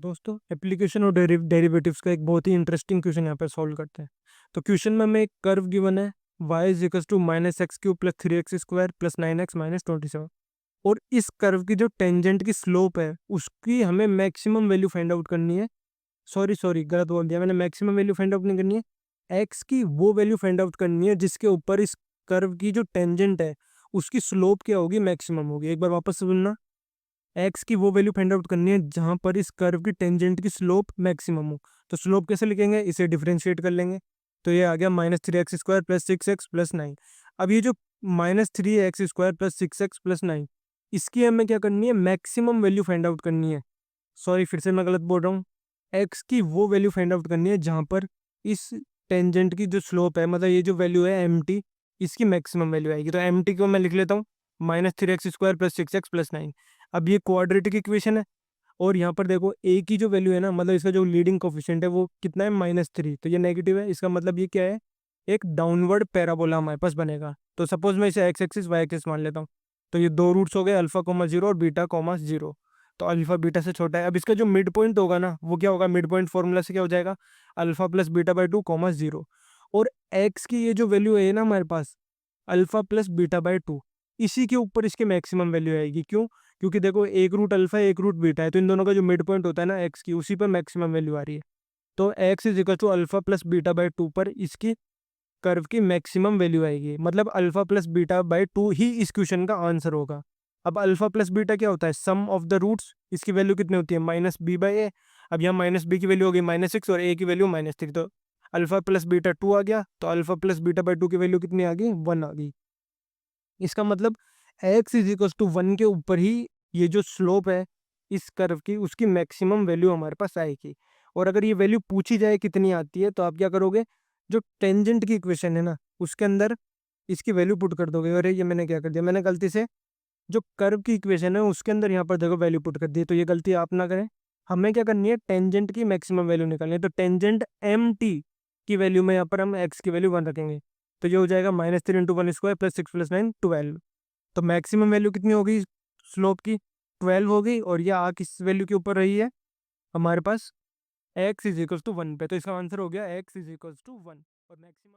दोस्तों एप्लीकेशन और डेरिवेटिव्स का एक बहुत ही इंटरेस्टिंग क्वेश्चन यहाँ पे सॉल्व करते हैं। तो क्वेश्चन में हमें एक कर्व गिवन है y is equal to minus X cube plus 3x² plus 9x minus 27। और इस कर्व की जो टेंजेंट की स्लोप है उसकी हमें मैक्सिमम वैल्यू फाइंड आउट करनी है। सॉरी सॉरी गलत बोल दिया मैंने, मैक्सिमम वैल्यू फाइंड आउट नहीं करनी है, एक्स की वो वैल्यू फाइंड आउट करनी है जिसके ऊपर इस कर्व की जो टेंजेंट है उसकी स्लोप क्या होगी, मैक्सिमम होगी। एक बार वापस से सुनना, एक्स की वो वैल्यू फाइंड आउट करनी है जहां पर इस कर्व की टेंजेंट की स्लोप मैक्सिमम हो। तो स्लोप कैसे लिखेंगे, इसे डिफरेंशिएट कर लेंगे। तो ये आ गया -3x² प्लस 6x प्लस 9। अब ये जो -3x² प्लस 6x प्लस 9, इसकी हमें क्या करनी है, मैक्सिमम वैल्यू फाइंड आउट करनी है। सॉरी फिर से मैं गलत बोल रहा हूँ, एक्स की वो वैल्यू फाइंड आउट करनी है जहां पर इस टेंजेंट की जो स्लोप है, मतलब ये जो वैल्यू है एम टी, इसकी मैक्सिमम वैल्यू आएगी। तो एम टी को मैं लिख लेता हूँ -3x² प्लस 6x प्लस 9। अब ये क्वाड्रेटिक इक्वेशन है और यहाँ पर देखो ए की जो वैल्यू है ना, मतलब इसका जो लीडिंग कोफिशिएंट है वो कितना है, -3। तो ये नेगेटिव है, इसका मतलब ये क्या है, एक डाउनवर्ड पैराबोला हमारे पास बनेगा। तो सपोज मैं इसे एक्स एक्सिस वाई एक्सिस मान लेता हूँ। तो ये दो रूट्स हो गए, अल्फा कोमा जीरो और बीटा कोमा जीरो। तो अल्फा बीटा से छोटा है। अब इसका जो मिड पॉइंट होगा ना, वो क्या होगा, मिड पॉइंट फॉर्मूला से क्या हो जाएगा, alpha plus beta by two comma zero. और एक्स की ये जो वैल्यू है ना हमारे पास, alpha plus beta by two, इसी के ऊपर इसकी मैक्सिमम वैल्यू आएगी। क्यों? क्योंकि देखो एक रूट अल्फा है एक रूट बीटा है, तो इन दोनों का जो मिड पॉइंट होता है ना एक्स की, उसी पर मैक्सिमम वैल्यू आ रही है। तो x is equal to alpha plus beta by two पर इसकी कर्व की मैक्सिमम वैल्यू आएगी। मतलब alpha plus beta by two ही इस क्वेश्चन का आंसर होगा। अब अल्फा प्लस बीटा क्या होता है, सम ऑफ द रूट्स। इसकी वैल्यू कितनी होती है, -b/a। अब यहाँ -b की वैल्यू हो गई -6 और a की वैल्यू -3। तो अल्फा प्लस बीटा 2 आ गया, तो alpha plus beta by to की वैल्यू कितनी आ गई, 1 आ गई। इसका मतलब एक्स इज इक्वल टू 1 के ऊपर ही ये जो स्लोप है इस कर्व की, उसकी मैक्सिमम वैल्यू हमारे पास आएगी। और अगर ये वैल्यू पूछी जाए कितनी आती है, तो आप क्या करोगे, जो टेंजेंट की इक्वेशन है ना उसके अंदर इसकी वैल्यू पुट कर दोगे। अरे ये मैंने क्या कर दिया, मैंने गलती से जो कर्व की इक्वेशन है उसके अंदर यहाँ पर देखो वैल्यू पुट कर दी। तो ये गलती आप ना करें, हमें क्या करनी है, टेंजेंट की मैक्सिमम वैल्यू निकालनी है। तो टेंजेंट एम टी की वैल्यू में यहाँ पर हम एक्स की वैल्यू 1 रखेंगे। तो ये हो जाएगा -3 इंटू 1² प्लस 6 प्लस 9 12। तो मैक्सिमम वैल्यू कितनी होगी स्लोप की, 12 हो गई। और ये आ किस वैल्यू के ऊपर रही है हमारे पास, x इज इक्वल टू 1 पे। तो इसका आंसर हो गया x इज इक्वल टू 1। और मैक्सिमम